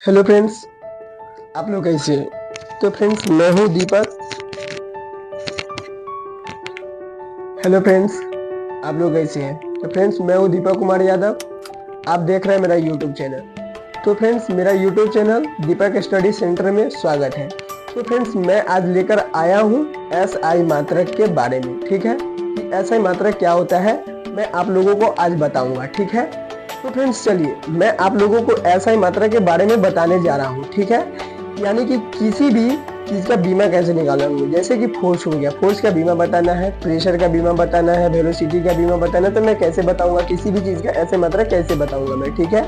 Hello friends, आप लोग कैसे हैं? तो फ्रेंड्स, मैं हूं दीपक। हेलो फ्रेंड्स, आप लोग कैसे हैं? तो फ्रेंड्स, मैं हूं दीपक कुमार यादव। आप देख रहे हैं मेरा यूट्यूब चैनल। तो फ्रेंड्स, मेरा यूट्यूब चैनल दीपक स्टडी सेंटर में स्वागत है। तो फ्रेंड्स, मैं आज लेकर आया हूं एसआई मात्रक के बारे में। ठीक है, कि एसआई मात्रक क्या होता है मैं आप लोगों को आज बताऊंगा। ठीक है, तो फ्रेंड्स चलिए मैं आप लोगों को एसआई मात्रा के बारे में बताने जा रहा हूँ। ठीक है, यानी कि किसी भी चीज का बीमा कैसे निकालना है, जैसे कि फोर्स हो गया, फोर्स का बीमा बताना है, प्रेशर का बीमा बताना है, वेलोसिटी का बीमा बताना है, तो मैं कैसे बताऊंगा, किसी भी चीज का एसआई मात्रा कैसे बताऊंगा मैं। ठीक है,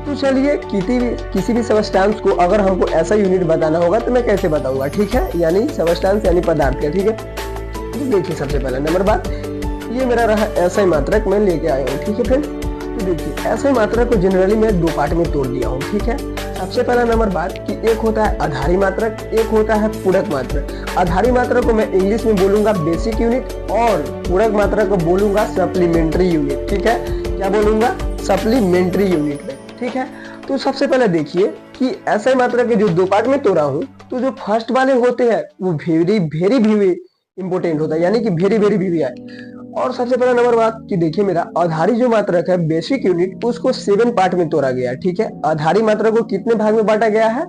तो चलिए किसी भी सबस्टांस को अगर हमको ऐसा यूनिट बताना होगा तो मैं कैसे बताऊंगा। ठीक है, यानी सबस्टांस यानी पदार्थ का। ठीक है, तो देखिए सबसे पहला नंबर बात, ये मेरा रहा एसआई मात्रक मैं लेके आया हूँ। ठीक है फ्रेंड्स, तो देखिए एसआई मात्रक को जनरली मैं दो पार्ट में तोड़ दिया हूँ। ठीक है, सबसे पहला नंबर बात कि एक होता है आधारी मात्रक, एक होता है पूरक मात्रक। आधारी मात्रक को मैं इंग्लिश में बोलूंगा बेसिक यूनिट और पूरक मात्रक को बोलूंगा सप्लीमेंट्री यूनिट। ठीक है, क्या बोलूंगा? सप्लीमेंट्री यूनिट में। ठीक है, तो सबसे पहले देखिए कि एसआई मात्रक के जो दो पार्ट में तोड़ा हूँ, तो जो फर्स्ट वाले होते हैं वो वेरी वेरी वेरी इंपोर्टेंट होता है, यानी कि वेरी वेरी वीवीआई। और सबसे पहला नंबर बात कि देखिए मेरा आधारी जो मात्रक है बेसिक यूनिट, उसको 7 पार्ट में तोड़ा गया है। ठीक है, आधारी मात्रक को कितने भाग में बांटा गया है?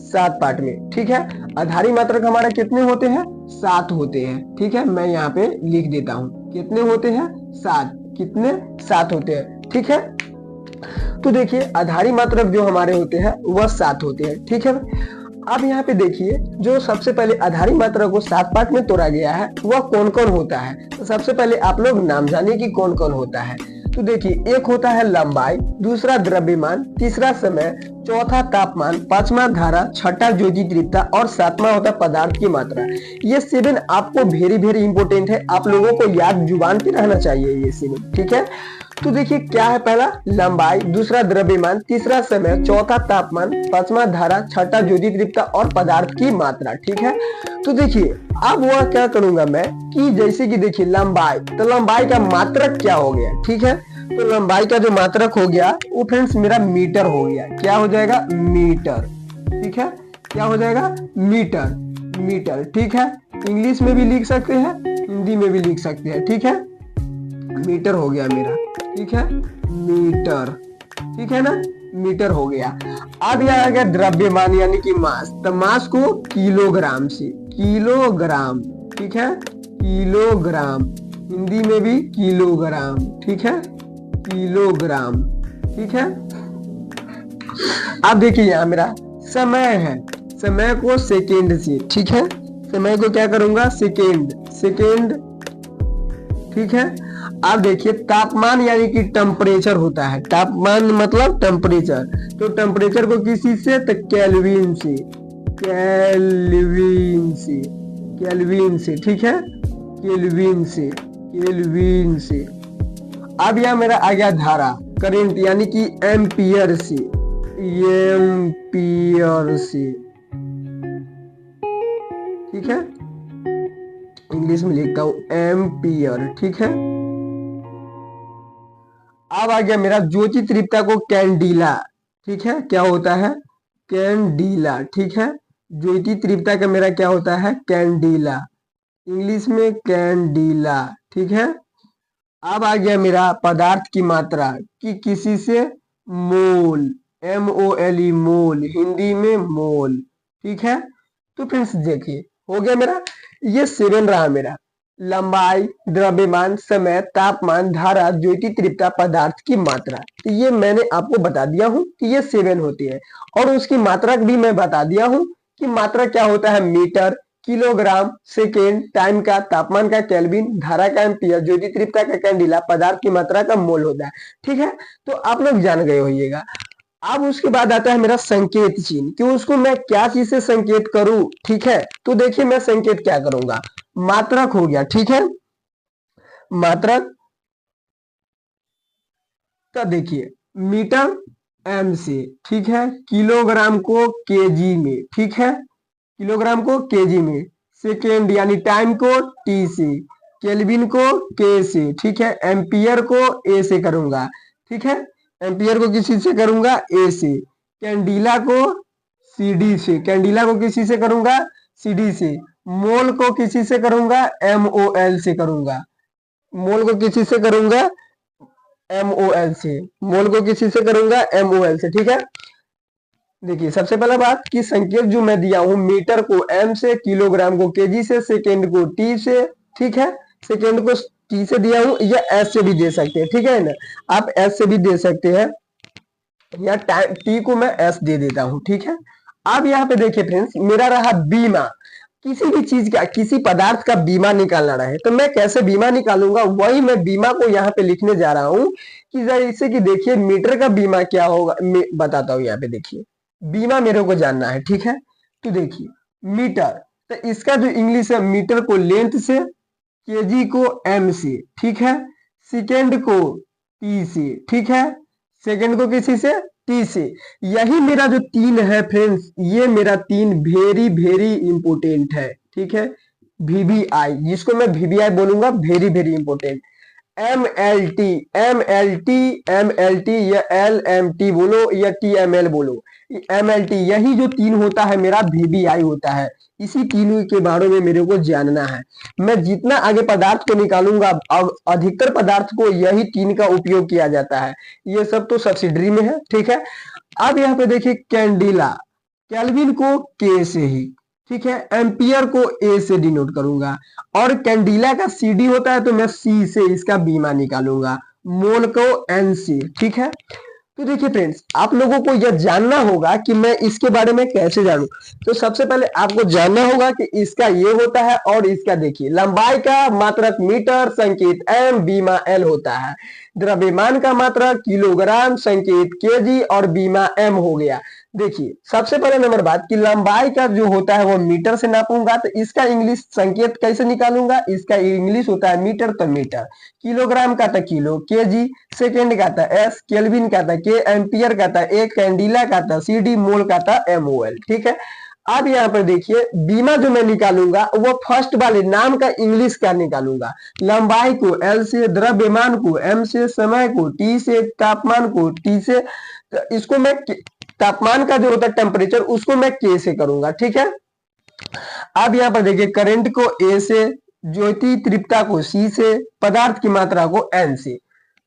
7 पार्ट में। ठीक है, आधारी मात्रक हमारा कितने होते हैं? 7 होते हैं। ठीक है, मैं यहाँ पे लिख देता हूँ कितने होते हैं? 7। कितने? 7 होते हैं। ठीक है, तो देखिए आधारी मात्रक जो हमारे होते हैं वह 7 होते हैं। ठीक है, अब यहाँ पे देखिए जो सबसे पहले आधारी मात्रा को 7 पार्ट में तोड़ा गया है वह कौन कौन होता है। तो सबसे पहले आप लोग नाम जानिए कि कौन कौन होता है। तो देखिए एक होता है लंबाई, दूसरा द्रव्यमान, तीसरा समय, चौथा तापमान, पांचवा धारा, छठा ज्योति तीव्रता और सातवां होता है पदार्थ की मात्रा। ये 7 आपको वेरी वेरी इंपोर्टेंट है, आप लोगों को याद जुबान पे रहना चाहिए ये 7। ठीक है, तो देखिए क्या है? पहला लंबाई, दूसरा द्रव्यमान, तीसरा समय, चौथा तापमान, पांचवा धारा, छठा ज्योति तीव्रता और पदार्थ की मात्रा। ठीक है, तो देखिए अब वह क्या करूंगा मैं कि जैसे कि देखिए लंबाई, तो लंबाई का मात्रक क्या हो गया? ठीक है, तो लंबाई का जो मात्रक हो गया वो फ्रेंड्स मेरा मीटर हो गया। क्या हो जाएगा? मीटर। ठीक है, क्या हो जाएगा? मीटर। मीटर। ठीक है, इंग्लिश में भी लिख सकते हैं, हिंदी में भी लिख सकते हैं। ठीक है, मीटर हो गया मेरा। ठीक है, मीटर। ठीक है ना, मीटर हो गया। अब यह आ गया द्रव्यमान यानी कि मास, तो मास को किलोग्राम से, किलोग्राम। ठीक है, किलोग्राम, हिंदी में भी किलोग्राम। ठीक है, किलोग्राम। ठीक है, अब देखिए यहाँ मेरा समय है, समय को सेकेंड से। ठीक है, समय को क्या करूंगा? Second, second. ठीक है, अब देखिए तापमान यानी कि टेम्परेचर होता है, तापमान मतलब टेम्परेचर, तो टेम्परेचर को किसी से? तो केल्विन से, केल्विन से, केल्विन से। ठीक है, केल्विन से, केल्विन से। अब यह मेरा आ गया धारा, करंट यानी कि एम्पियर से, एम्पियर से। ठीक है, इंग्लिश में लिखता हूं एम्पियर। ठीक है, अब आ गया मेरा ज्योति तीव्रता को कैंडिला। ठीक है, क्या होता है? कैंडिला। ठीक है, ज्योति तीव्रता का मेरा क्या होता है? कैंडिला, इंग्लिश में कैंडिला। ठीक है, अब आ गया मेरा पदार्थ की मात्रा कि किसी से? मोल, MOLE, मोल, हिंदी में मोल। ठीक है, तो फ्रेंड्स देखिए हो गया मेरा ये 7 रहा मेरा, लंबाई, द्रव्यमान, समय, तापमान, धारा, ज्योति तीव्रता, पदार्थ की मात्रा। तो ये मैंने आपको बता दिया हूं कि ये 7 होती है, और उसकी मात्रक भी मैं बता दिया हूं कि मात्रा क्या होता है? मीटर, किलोग्राम, सेकेंड, टाइम का, तापमान का केल्विन, धारा का एम्पियर, ज्योति तीव्रता का कैंडिला, पदार्थ की मात्रा का मोल होता है। ठीक है, तो आप लोग जान गए होइएगा। अब उसके बाद आता है मेरा संकेत चिन्ह कि उसको मैं क्या चीज से संकेत करूं। ठीक है, तो देखिए मैं संकेत क्या करूंगा? मात्रक हो गया। ठीक है, मात्रक का देखिए मीटर एम से। ठीक है, किलोग्राम को केजी में। ठीक है, किलोग्राम को केजी में, सेकेंड यानी टाइम को टी से, केल्विन को के से। ठीक है, एम्पियर को ए से करूंगा। ठीक है, एम्पियर को किसी से करूंगा? ए से, कैंडिला को CD से, कैंडिला को किसी से करूंगा CD से, मोल को किसी से करूंगा MOL से करूंगा, मोल को किसी से करूंगा MOL से, मोल को किसी से करूंगा MOL से। ठीक है, देखिए सबसे पहला बात कि संकेत जो मैं दिया हूं, मीटर को M से, किलोग्राम को केजी से, सेकेंड को T से। ठीक है, सेकेंड को T से दिया हूं, या S से भी दे सकते हैं। ठीक है ना, आप S से भी दे सकते हैं, या T को मैं S दे देता हूं। ठीक है, अब यहाँ पे देखिए फ्रेंड्स, मेरा रहा बीमा। किसी भी चीज का, किसी पदार्थ का बीमा निकालना रहे तो मैं कैसे बीमा निकालूंगा, वही मैं बीमा को यहाँ पे लिखने जा रहा हूँ। कि जैसे कि देखिए मीटर का बीमा क्या होगा, मैं बताता हूँ। यहाँ पे देखिए बीमा मेरे को जानना है। ठीक है, तो देखिए मीटर, तो इसका जो इंग्लिश है, मीटर को लेंथ से, केजी को M से। ठीक है, सेकेंड को T से। ठीक है, सेकेंड को किसी से T से। यही मेरा जो 3 है फ्रेंड्स, ये मेरा 3 वेरी वेरी इंपोर्टेंट है। ठीक है, VBI, जिसको मैं VBI बोलूंगा, very very important. MLT, MLT, MLT या LMT बोलो या TML बोलो, MLT, यही जो 3 होता है मेरा VBI होता है। इसी तीनों के बारे में मेरे को जानना है। मैं जितना आगे पदार्थ को निकालूंगा, अब अधिकतर पदार्थ को यही 3 का उपयोग किया जाता है। ये सब तो सब्सिडरी में है। ठीक है, अब यहाँ पे देखिए कैंडिला, केल्विन को K से ही। ठीक है, एम्पियर को A से डिनोट करूंगा, और कैंडिला का CD होता है तो मैं C से इसका बीमा निकालूंगा, मोल को N से। ठीक है, तो देखिए फ्रेंड्स, आप लोगों को यह जानना होगा कि मैं इसके बारे में कैसे जानूं। तो सबसे पहले आपको जानना होगा कि इसका ये होता है, और इसका देखिए लंबाई का मात्रक मीटर, संकेत M, बीमा L होता है। द्रव्यमान का मात्रक किलोग्राम, संकेत केजी, और बीमा M हो गया। देखिए सबसे पहले नंबर बात कि लंबाई का जो होता है वो मीटर से नापूंगा, तो इसका इंग्लिश संकेत कैसे निकालूंगा, इसका इंग्लिश होता है मीटर, तो मीटर। किलोग्राम का था किलो, केजी, सेकेंड का था S, केल्विन का था K, एम्पियर का था A, कैंडिला का था CD, मोल का था MOL। ठीक है, अब यहाँ पर देखिए बीमा जो मैं निकालूंगा वो फर्स्ट वाले नाम का इंग्लिश का निकालूंगा। लंबाई को L से, द्रव्यमान को M से, समय को T से, तापमान को T से। तो इसको मैं, तापमान का जो होता है टेम्परेचर, उसको मैं K से करूंगा। ठीक है, अब यहाँ पर देखिए करंट को A से, ज्योति तीव्रता को C से, पदार्थ की मात्रा को N से।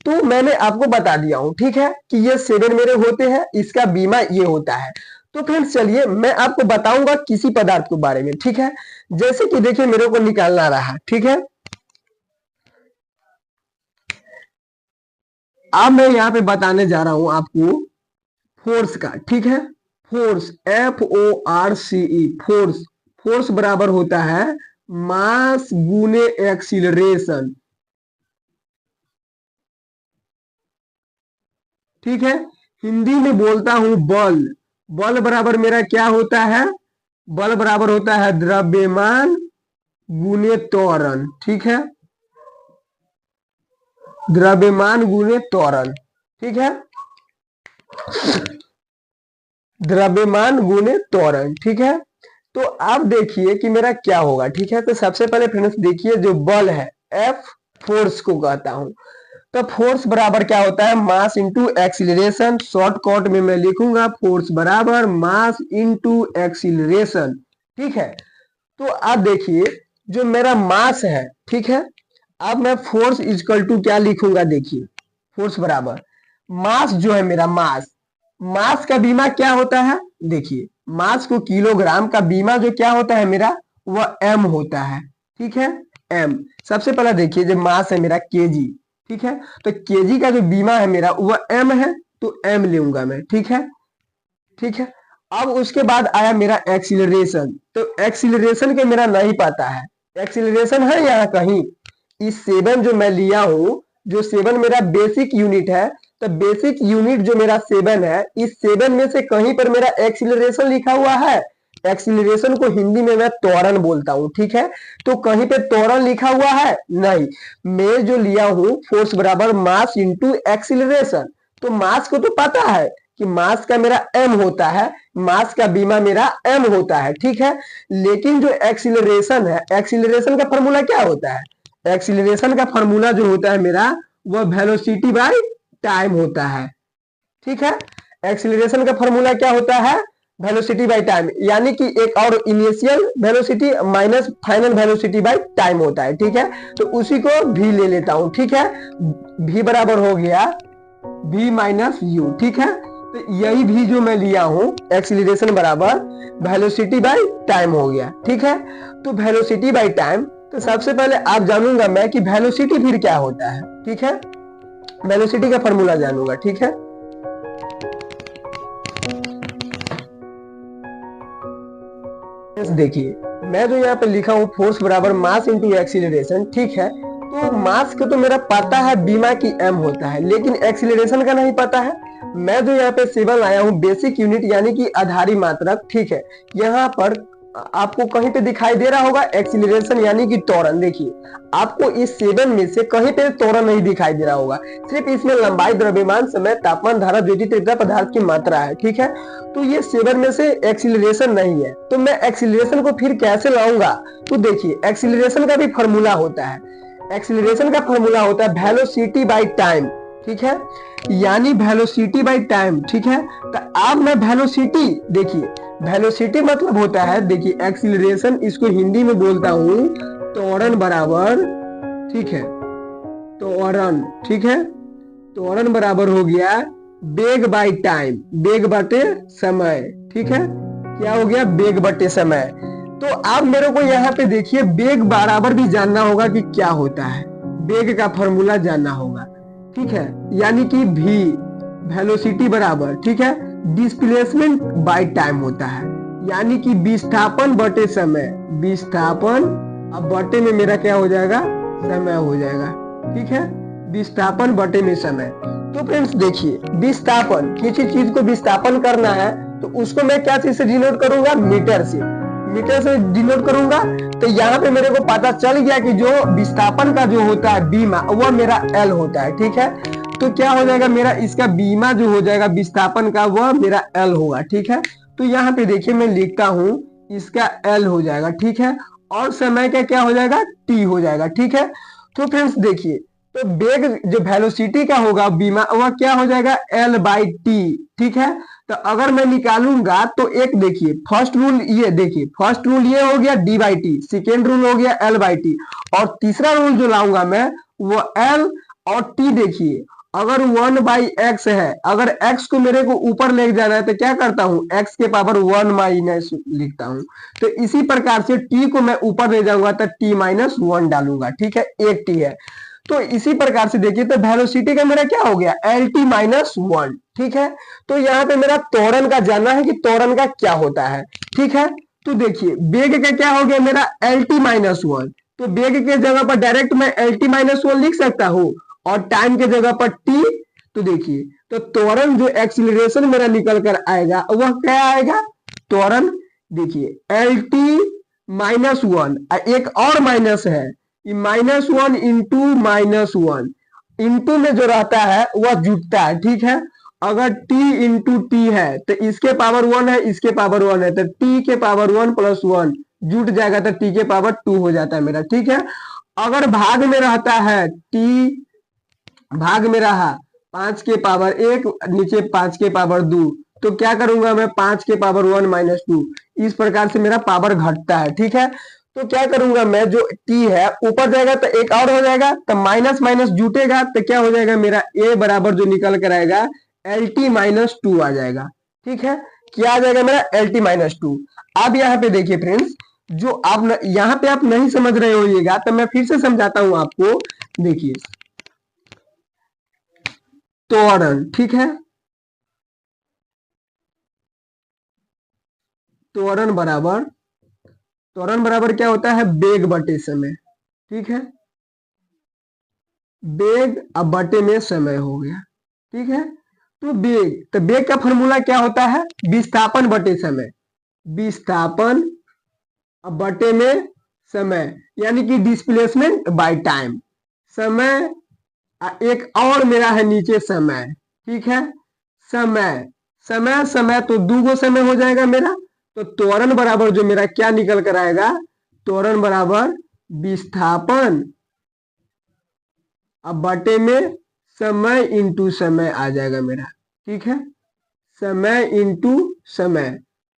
तो मैंने आपको बता दिया हूं, ठीक है, कि ये 7 मेरे होते हैं, इसका बीमा ये होता है। तो फ्रेंड्स चलिए मैं आपको बताऊंगा किसी पदार्थ के बारे में। ठीक है, जैसे कि देखिए मेरे को निकालना रहा। ठीक है, अब मैं यहाँ पे बताने जा रहा हूं आपको फोर्स का। ठीक है, फोर्स, FORCE, फोर्स, फोर्स बराबर होता है मास गुने एक्सीलरेशन। ठीक है, हिंदी में बोलता हूं बल, बल बराबर मेरा क्या होता है, बल बराबर होता है द्रव्यमान गुने त्वरण। ठीक है, द्रव्यमान गुने त्वरण। ठीक है, द्रव्यमान गुने त्वरण। ठीक है, तो आप देखिए कि मेरा क्या होगा। ठीक है, तो सबसे पहले फ्रेंड्स देखिए जो बल है, F फोर्स को कहता हूं, तो फोर्स बराबर क्या होता है, मास इंटू एक्सीलरेशन। शॉर्टकट में मैं लिखूंगा फोर्स बराबर मास इंटू एक्सीलरेशन। ठीक है, तो आप देखिए जो मेरा मास है, ठीक है, अब मैं फोर्स इक्वल टू क्या लिखूंगा, देखिए फोर्स बराबर मास जो है मेरा, मास, मास का बीमा क्या होता है, देखिए मास को किलोग्राम का बीमा जो क्या होता है मेरा, वह M होता है। ठीक है, M। सबसे पहला देखिए जो मास है मेरा केजी। ठीक है, तो केजी का जो बीमा है मेरा वह M है, तो M लूंगा मैं। ठीक है, ठीक है, अब उसके बाद आया मेरा एक्सीलरेशन, तो एक्सीलरेशन के मेरा नहीं पता है, एक्सीलरेशन है यहाँ कहीं, इस 7 जो मैं लिया हूं, जो 7 मेरा बेसिक यूनिट है, तो बेसिक यूनिट जो मेरा 7 है, इस 7 में से कहीं पर मेरा एक्सीलरेशन लिखा हुआ है। एक्सीलरेशन को हिंदी में मैं त्वरण बोलता हूं। ठीक है, तो कहीं पे त्वरण लिखा हुआ है नहीं, मैं जो लिया हूं फोर्स बराबर मास इंटू एक्सीलरेशन। तो मास को तो पता है कि मास का मेरा M होता है, मास का बीमा मेरा M होता है। ठीक है, लेकिन जो एक्सीलरेशन है, एक्सीलरेशन का फॉर्मूला क्या होता है, एक्सीलरेशन का फॉर्मूला जो होता है मेरा, वह वेलोसिटी बाय टाइम होता है। ठीक है, एक्सीलरेशन का फॉर्मूला क्या होता है, वेलोसिटी बाय टाइम, यानी कि एक और initial velocity minus final velocity by time होता है। ठीक है, तो उसी को v ले लेता हूं। ठीक है, v बराबर हो गया v माइनस यू। ठीक है, तो यही v जो मैं लिया हूं, एक्सीलरेशन बराबर वेलोसिटी बाय टाइम हो गया। ठीक है, तो वेलोसिटी बाय टाइम, तो सबसे पहले आप जानूंगा मैं कि वेलोसिटी फिर क्या होता है। ठीक है, वेलोसिटी का फॉर्मूला जानूंगा। ठीक है, देखिए मैं जो यहाँ पे लिखा हूँ फोर्स बराबर मास इंटू एक्सीलरेशन। ठीक है, तो मास को तो मेरा पता है बीमा की m होता है, लेकिन एक्सीलरेशन का नहीं पता है। मैं जो यहाँ पे सेवन लाया हूँ बेसिक यूनिट यानी कि आधारी मात्रक। ठीक है, यहाँ पर आपको कहीं पे दिखाई दे रहा होगा एक्सीलरेशन यानी कि त्वरण। देखिए आपको इस सेवन में से कहीं पे त्वरण नहीं दिखाई दे रहा होगा, सिर्फ इसमें लंबाई, द्रव्यमान, समय, तापमान, धारा, ज्योति तीव्रता, पदार्थ की मात्रा है। ठीक है, तो ये सेवन में से एक्सीलरेशन नहीं है, तो मैं एक्सीलरेशन को फिर कैसे लाऊंगा। तो देखिए एक्सीलरेशन का भी फॉर्मूला होता है, एक्सीलरेशन का फॉर्मूला होता है वेलोसिटी बाय टाइम। ठीक है, यानी वेलोसिटी बाय टाइम। ठीक है, तो अब मैं वेलोसिटी, देखिए वेलोसिटी मतलब होता है, देखिए एक्सीलरेशन इसको हिंदी में बोलता हूं त्वरण बराबर, ठीक है, त्वरण। ठीक है, त्वरण बराबर हो गया वेग बाय टाइम, वेग बटे समय। ठीक है, क्या हो गया, वेग बटे समय। तो आप मेरे को यहाँ पे देखिए वेग बराबर भी जानना होगा कि क्या होता है, वेग का फॉर्मूला जानना होगा। ठीक है, यानी कि v वेलोसिटी बराबर, ठीक है, डिस्प्लेसमेंट बाय टाइम होता है, यानी कि विस्थापन बटे समय, विस्थापन अब बटे में मेरा क्या हो जाएगा, समय हो जाएगा। ठीक है, विस्थापन बटे में समय। तो फ्रेंड्स देखिए विस्थापन, किसी चीज को विस्थापन करना है तो उसको मैं क्या चीज से डिनोट करूंगा, मीटर से, मीटर से डिनोट करूंगा। तो यहाँ पे मेरे को पता चल गया कि जो विस्थापन का जो होता है बीमा वह मेरा L होता है। ठीक है, तो क्या हो जाएगा मेरा, इसका बीमा जो हो जाएगा विस्थापन का वह मेरा L होगा। ठीक है, तो यहाँ पे देखिए मैं लिखता हूं इसका L हो जाएगा। ठीक है, और समय का क्या हो जाएगा, T हो जाएगा। ठीक है, तो फ्रेंड्स देखिए तो वेग जो वेलोसिटी का होगा बीमा वह क्या हो जाएगा, L बाई टी। ठीक है, तो अगर मैं निकालूंगा तो एक देखिए फर्स्ट रूल, ये देखिए फर्स्ट रूल ये हो गया D by T, second rule हो गया L बाई टी, और तीसरा रूल जो लाऊंगा मैं वो L और T। देखिए अगर 1 बाई एक्स है, अगर x को मेरे को ऊपर ले जाना है तो क्या करता हूँ, x के पावर 1 माइनस लिखता हूँ। तो इसी प्रकार से t को मैं ऊपर ले जाऊंगा तो t माइनस 1 डालूंगा। ठीक है, एक t है, तो इसी प्रकार से देखिए तो वेलोसिटी का मेरा क्या हो गया, एल टी माइनस 1। ठीक है, तो यहाँ पे मेरा त्वरण का जानना है कि त्वरण का क्या होता है। ठीक है, तो देखिए वेग का क्या हो गया मेरा, एल टी माइनस 1, तो वेग के जगह पर डायरेक्ट मैं एल टी माइनस 1 लिख सकता हूँ, और टाइम के जगह पर टी। तो देखिए तो त्वरण जो एक्सीलरेशन मेरा निकल कर आएगा वह क्या आएगा, त्वरण देखिए एल टी माइनस 1, एक और माइनस है, माइनस 1 इंटू माइनस 1, इंटू में जो रहता है वह जुटता है। ठीक है, अगर t इंटू टी है तो इसके पावर 1 है, इसके पावर 1 है, तो t के पावर 1 प्लस 1 जुट जाएगा तो t के पावर 2 हो जाता है मेरा। ठीक है, अगर भाग में रहता है t, भाग में रहा 5 के पावर 1 नीचे 5 के पावर 2, तो क्या करूंगा मैं 5 के पावर 1 माइनस 2, इस प्रकार से मेरा पावर घटता है। ठीक है, तो क्या करूंगा मैं, जो t है ऊपर जाएगा तो एक और हो जाएगा, तो माइनस माइनस जुटेगा तो क्या हो जाएगा मेरा a बराबर जो निकल कर आएगा एल टी माइनस 2 आ जाएगा। ठीक है, क्या आ जाएगा मेरा एल टी माइनस 2। अब यहाँ पे देखिए फ्रेंड्स, जो आप यहाँ पे आप नहीं समझ रहे होइएगा तो मैं फिर से समझाता हूं आपको। देखिए त्वरण, ठीक है, त्वरण बराबर, त्वरण बराबर क्या होता है, वेग बटे समय। ठीक है, वेग अब बटे में समय हो गया। ठीक है, तो वेग, तो वेग का फॉर्मूला क्या होता है, विस्थापन बटे समय, विस्थापन अब बटे में समय, यानी कि डिस्प्लेसमेंट बाय टाइम, समय एक और मेरा है नीचे समय। ठीक है, समय समय समय तो दूगो समय हो जाएगा मेरा, तो त्वरण बराबर जो मेरा क्या निकल कर आएगा, त्वरण बराबर विस्थापन अब बटे में समय इंटू समय आ जाएगा मेरा। ठीक है, समय इंटू समय,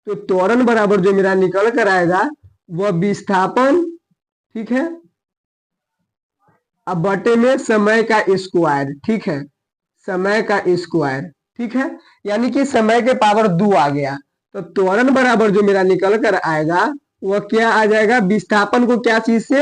तो त्वरण बराबर जो मेरा निकल कर आएगा वह विस्थापन, ठीक है, अब बटे में समय का स्क्वायर, ठीक है, समय का स्क्वायर, ठीक है, यानी कि समय के पावर 2 आ गया। तो त्वरण बराबर जो मेरा निकल कर आएगा वह क्या आ जाएगा, विस्थापन को क्या चीज से,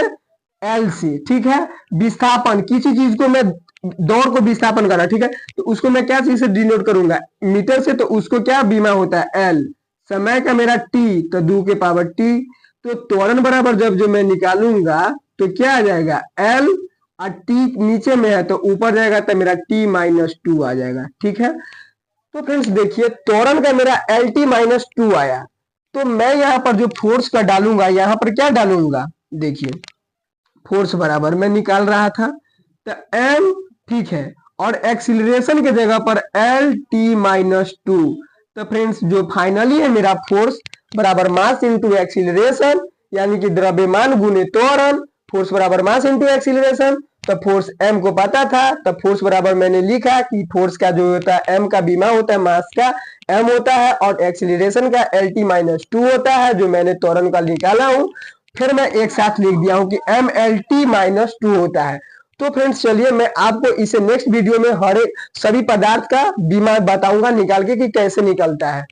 एल से, ठीक है। विस्थापन किसी चीज को मैं, दौड़ को विस्थापन करा, ठीक है, तो उसको मैं क्या चीज से डिनोट करूंगा, मीटर से, तो उसको क्या बीमा होता है, एल। समय का मेरा टी, तो 2 के पावर टी। तो त्वरण बराबर जब जो मैं निकालूंगा तो क्या आ जाएगा, एल, और टी नीचे में है तो ऊपर जाएगा तो मेरा t-2 आ जाएगा, ठीक है। तो फ्रेंड्स देखिए त्वरण का मेरा LT-2 आया, तो मैं यहाँ पर जो फोर्स का डालूंगा, यहाँ पर क्या डालूंगा, देखिए फोर्स बराबर मैं निकाल रहा था तो m, ठीक है, और एक्सीलरेशन के जगह पर LT-2। तो फ्रेंड्स जो फाइनली है मेरा फोर्स बराबर मास इंटू एक्सीलरेशन, यानी कि द्रव्यमान गुने त्वरण, फोर्स बराबर मास इंटू एक्सीलरेशन। तो फोर्स m को पता था, तो फोर्स बराबर मैंने लिखा कि फोर्स का जो होता है m का बीमा होता है, मास का m होता है, और एक्सीलरेशन का LT-2 होता है, जो मैंने त्वरण का निकाला हूं। फिर मैं एक साथ लिख दिया हूं कि MLT-2 होता है। तो फ्रेंड्स चलिए मैं आपको इसे नेक्स्ट वीडियो में हर एक सभी पदार्थ का बीमा बताऊंगा निकाल के कि कैसे निकलता है।